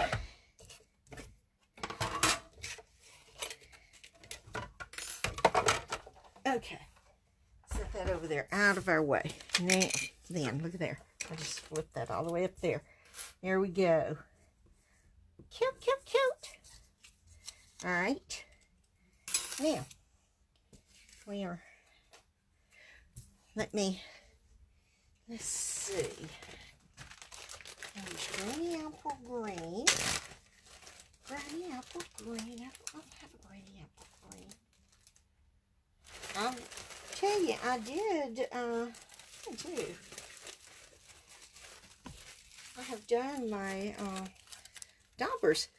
okay. Set that over there, out of our way. Now, then, look at there. I just flipped that all the way up there. There we go. Cute, cute, cute. All right. Now, we are, let's see. Granny apple green. Granny apple green. I don't have a granny apple green. I'll tell you, I did, I have done my daubers.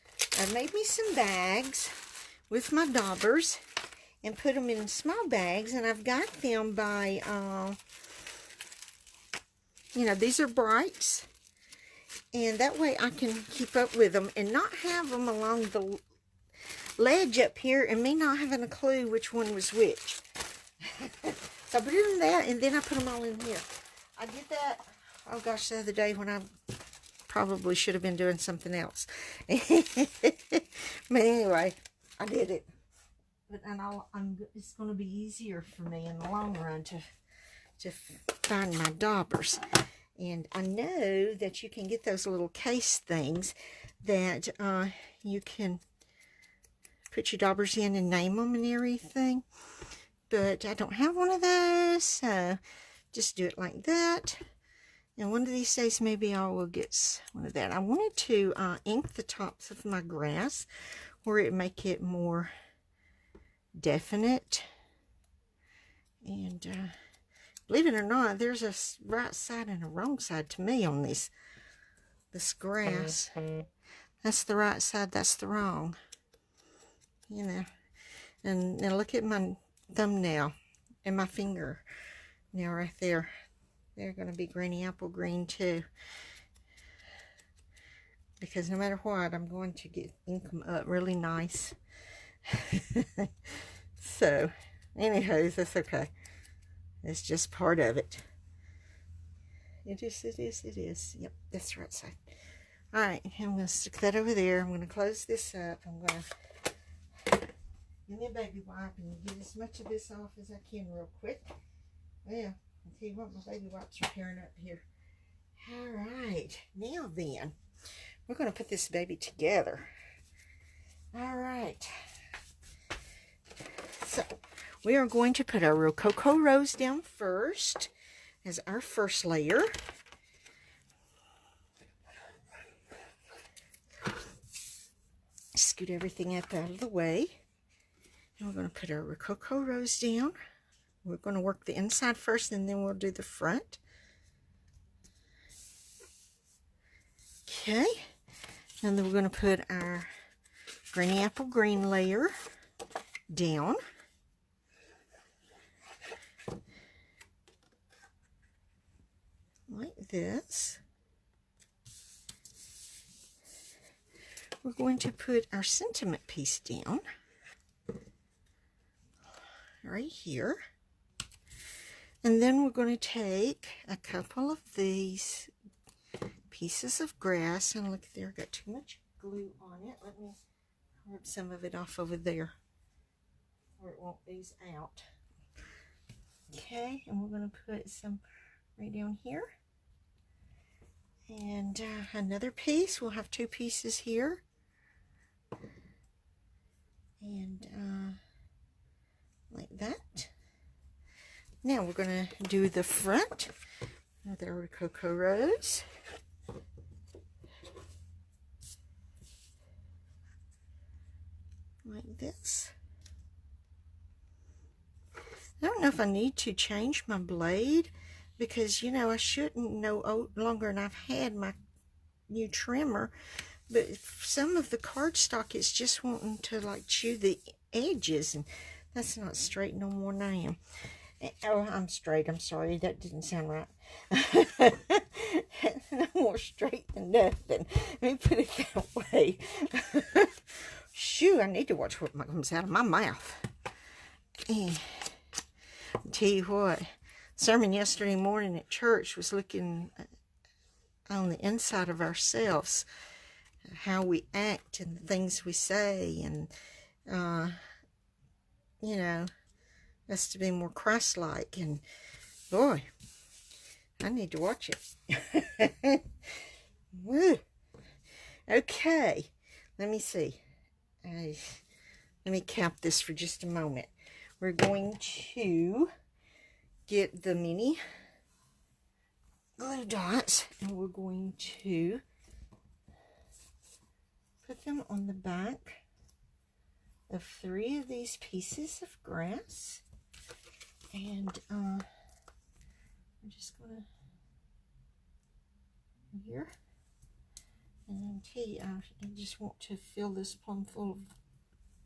I made me some bags with my daubers and put them in small bags, and I've got them by, you know, these are brights, and that way I can keep up with them and not have them along the ledge up here and me not having a clue which one was which. So I put it in that, and then I put them all in here. I did that, oh gosh, the other day when I probably should have been doing something else. But anyway, I did it. But it's going to be easier for me in the long run to find my daubers. And I know that you can get those little case things that you can put your daubers in and name them and everything. But I don't have one of those, so just do it like that. And one of these days, maybe I will get one of that. I wanted to ink the tops of my grass where it make it more definite. And believe it or not, there's a right side and a wrong side to me on this grass. That's the right side, that's the wrong. You know. And now look at my thumbnail and my finger. Now right there. They're going to be greeny apple green too. Because no matter what, I'm going to ink them up really nice. So, anyways, that's okay. It's just part of it. It is. Yep, that's the right side. Alright, I'm going to stick that over there. I'm going to close this up. I'm going to give me a baby wipe and get as much of this off as I can real quick. Well, I'll tell you what, my baby wipes are tearing up here. Alright, now then, we're going to put this baby together. Alright. So, we are going to put our Rococo Rose down first as our first layer. Scoot everything up out of the way. And we're going to put our Rococo Rose down. We're going to work the inside first and then we'll do the front. Okay. And then we're going to put our greeny apple green layer down. Like this. We're going to put our sentiment piece down right here. And then we're going to take a couple of these pieces of grass, and look there, got too much glue on it. Let me rub some of it off over there where it won't ooze out. Okay, and we're going to put some right down here. And another piece, we'll have two pieces here. And like that. Now we're going to do the front with our Rococo Rose. Like this. I don't know if I need to change my blade because, you know, I shouldn't no longer than I've had my new trimmer, but some of the cardstock is just wanting to like chew the edges, and that's not straight no more than I am. Oh, I'm straight. I'm sorry. That didn't sound right. No more straight than nothing. Let me put it that way. Shoo, I need to watch what comes out of my mouth. And I'll tell you what, sermon yesterday morning at church was looking on the inside of ourselves, how we act and the things we say, and you know, us to be more Christ-like. And boy, I need to watch it. Woo. Okay, let me see. Let me cap this for just a moment. We're going to get the mini glue dots, and we're going to put them on the back of 3 of these pieces of grass. And I'm just going to here. And then I just want to fill this plum full of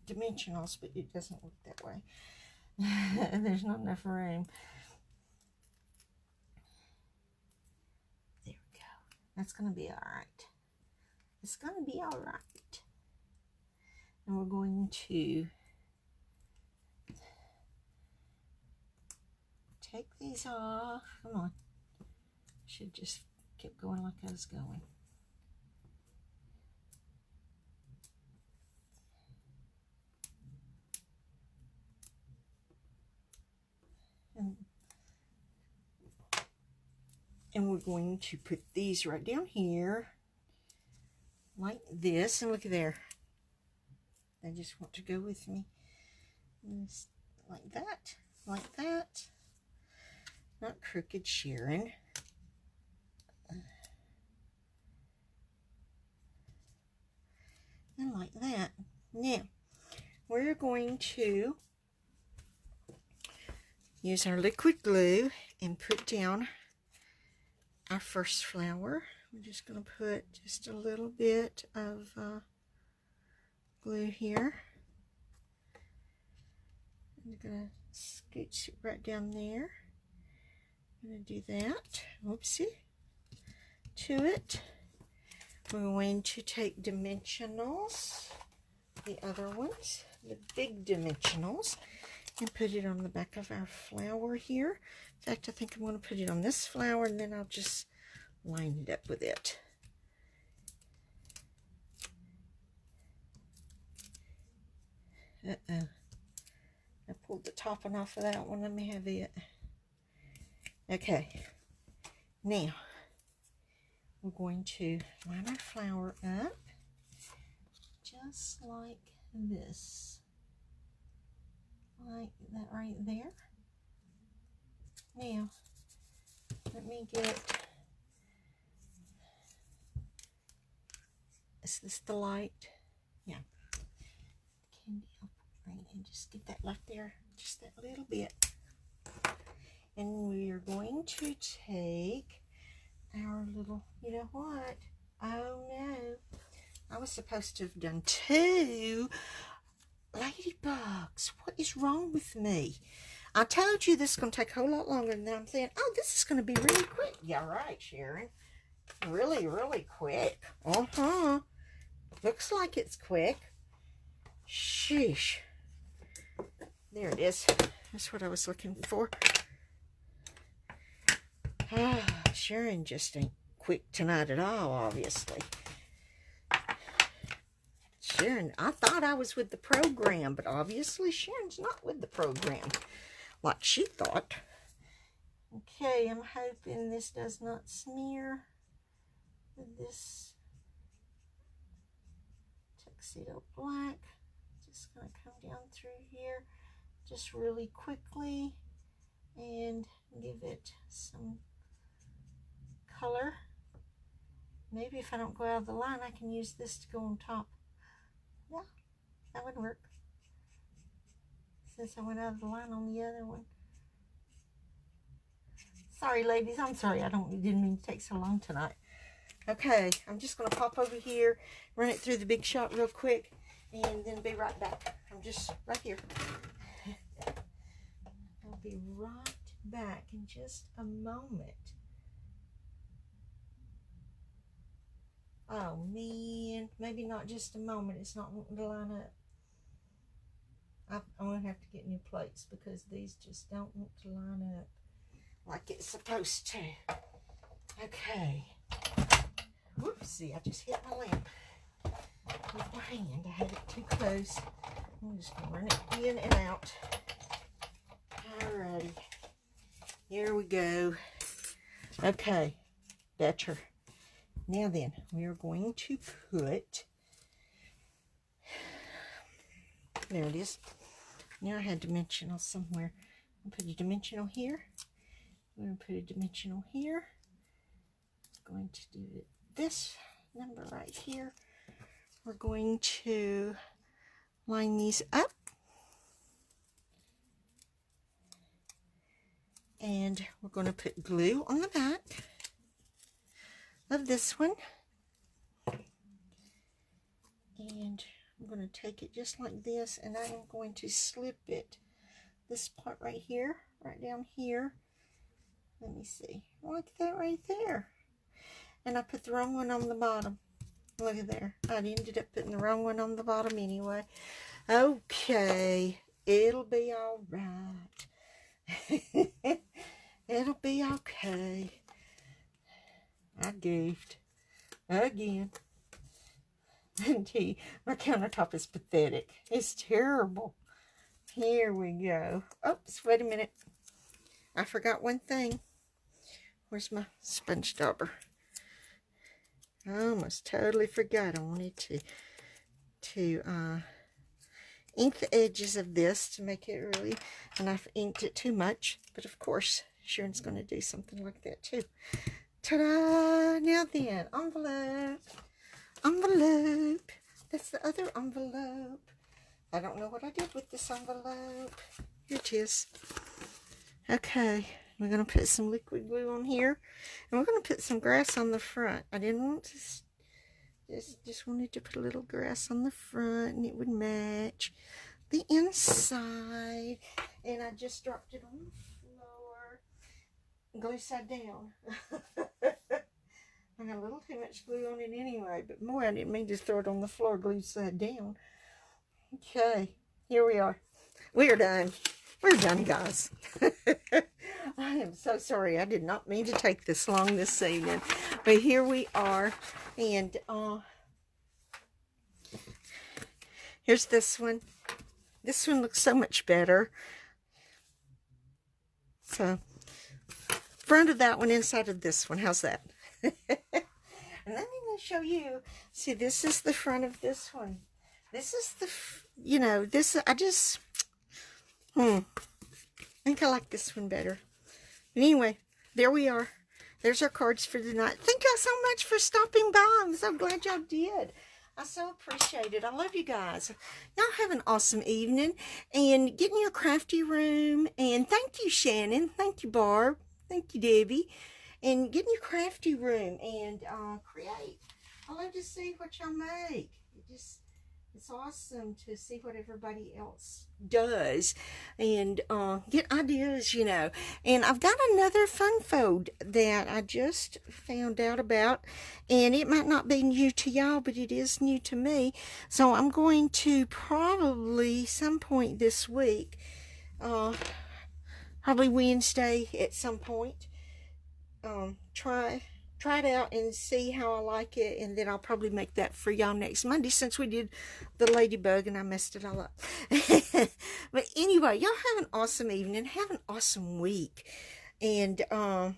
dimensionals, but it doesn't work that way. There's not enough room. There we go. That's going to be alright. It's going to be alright. And we're going to take these off. Come on. Should just keep going like I was going. And we're going to put these right down here like this. And look at there. They just want to go with me. Just like that. Like that. Not crooked, Sharon. And like that. Now, we're going to use our liquid glue and put down our first flower. We're just going to put just a little bit of glue here. I'm going to scooch it right down there. I'm going to do that. Oopsie. To it. We're going to take dimensionals, the other ones, the big dimensionals, and put it on the back of our flower here. In fact, I think I'm going to put it on this flower, and then I'll just line it up with it. I pulled the topping off of that one. Let me have it. Okay. Now, we're going to line our flower up just like this. Like that right there. Now, let me get, is this the light? Yeah. Candy apple right, and just get that left there, just that little bit. And we're going to take our little, you know what? Oh no. I was supposed to have done 2 ladybugs. What is wrong with me? I told you this is going to take a whole lot longer than I'm saying. Oh, this is going to be really quick. Yeah, right, Sharon. Really, really quick. Looks like it's quick. Sheesh. There it is. That's what I was looking for. Sharon just ain't quick tonight at all, obviously. Sharon, I thought I was with the program, but obviously Sharon's not with the program like she thought. Okay, I'm hoping this does not smear with this tuxedo black. Just going to come down through here just really quickly and give it some color. Maybe if I don't go out of the line, I can use this to go on top. Yeah, that would work. Since I went out of the line on the other one. Sorry, ladies. I'm sorry. Didn't mean to take so long tonight. Okay, I'm just going to pop over here, run it through the Big Shot real quick, and then be right back. I'm just right here. I'll be right back in just a moment. Oh, man. Maybe not just a moment. It's not wanting to line up. I'm going to have to get new plates because these just don't want to line up like it's supposed to. Okay. Whoopsie, I just hit my lamp with my hand. I had it too close. I'm just going to run it in and out. Alrighty. Here we go. Okay. Better. Now then, we are going to put, there it is. Now I had dimensional somewhere. I'll put a dimensional here. I'm going to put a dimensional here. I'm going to do this number right here. We're going to line these up. And we're going to put glue on the back of this one. And I'm going to take it just like this, and I'm going to slip it, this part right here, right down here. Let me see, like that right there. And I put the wrong one on the bottom. Look at there. I ended up putting the wrong one on the bottom anyway. Okay, it'll be all right. It'll be okay. I goofed again. My countertop is pathetic. It's terrible. Here we go. Oops, wait a minute. I forgot one thing. Where's my sponge dauber? I almost totally forgot. I wanted to ink the edges of this to make it really, and I've inked it too much. But of course, Sharon's going to do something like that too. Ta-da! Now then, envelope. Envelope. That's the other envelope. I don't know what I did with this envelope. Here it is. Okay, we're going to put some liquid glue on here, and we're going to put some grass on the front. I didn't want to, just wanted to put a little grass on the front, and it would match the inside. And I just dropped it on the floor, glue side down. I got a little too much glue on it anyway, but boy, I didn't mean to throw it on the floor, glue side down. Okay, here we are. We are done. We're done, guys. I am so sorry. I did not mean to take this long this evening. But here we are. And here's this one. This one looks so much better. So, front of that one, inside of this one. How's that? And then I'm going to show you. See, this is the front of this one. This is the, you know, this, I just, I think I like this one better. But anyway, there we are. There's our cards for tonight. Thank y'all so much for stopping by. I'm so glad y'all did. I so appreciate it. I love you guys. Y'all have an awesome evening. And get in your crafty room. And thank you, Shannon. Thank you, Barb. Thank you, Debbie. And get in your crafty room and create. I love to see what y'all make. It's awesome to see what everybody else does and get ideas, you know. And I've got another fun fold that I just found out about, and it might not be new to y'all, but it is new to me. So I'm going to probably some point this week, probably Wednesday at some point, try it out and see how I like it, and then I'll probably make that for y'all next Monday, since we did the Ladybug and I messed it all up. But anyway, y'all have an awesome evening, have an awesome week, and have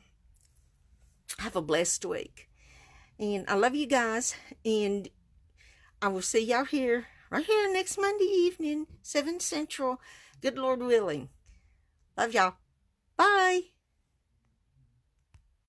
a blessed week. And I love you guys, and I will see y'all here, right here next Monday evening, 7 Central, good Lord willing. Love y'all. Bye.